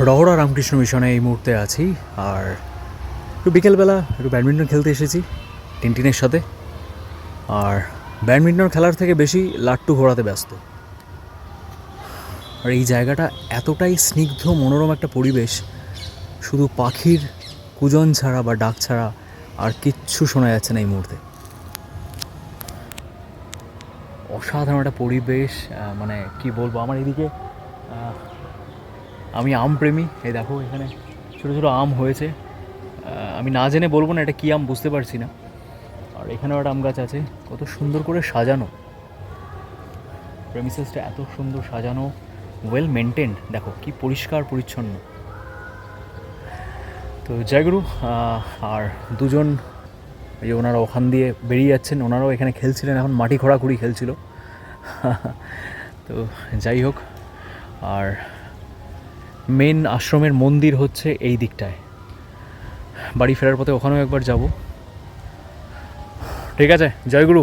রহরা রামকৃষ্ণ মিশনে এই মুহূর্তে আছি। আর একটু বিকেলবেলা একটু ব্যাডমিন্টন খেলতে এসেছি টিনটিনের সাথে। আর ব্যাডমিন্টন খেলার থেকে বেশি লাট্টু ঘোরাতে ব্যস্ত। আর এই জায়গাটা এতটাই স্নিগ্ধ মনোরম একটা পরিবেশ, শুধু পাখির কুজন ছাড়া বা ডাক ছাড়া আর কিচ্ছু শোনা যাচ্ছে না এই মুহূর্তে। অসাধারণ একটা পরিবেশ, মানে কি বলবো। আমার এদিকে আমি আম প্রেমী, এই দেখো এখানে ছোটো ছোটো আম হয়েছে। আমি না জেনে বলবো না এটা কী আম, বুঝতে পারছি না। আর এখানেও একটা আম গাছ আছে, কত সুন্দর করে সাজানো প্রেমিসেসটা, এত সুন্দর সাজানো, ওয়েল মেনটেন্ড। দেখো কি পরিষ্কার পরিচ্ছন্ন। তো জয়গুরু। আর দুজন এই যে ওনারা ওখান দিয়ে বেরিয়ে যাচ্ছেন, ওনারাও এখানে খেলছিলেন, এখন মাটি খোঁড়াখুড়ি খেলছিল। তো যাই হোক, আর মেন আশ্রমের মন্দির হচ্ছে এই দিকটায়। বাড়ি ফেরার পথে ওখানেও একবার যাব। ঠিক আছে, জয়গুরু।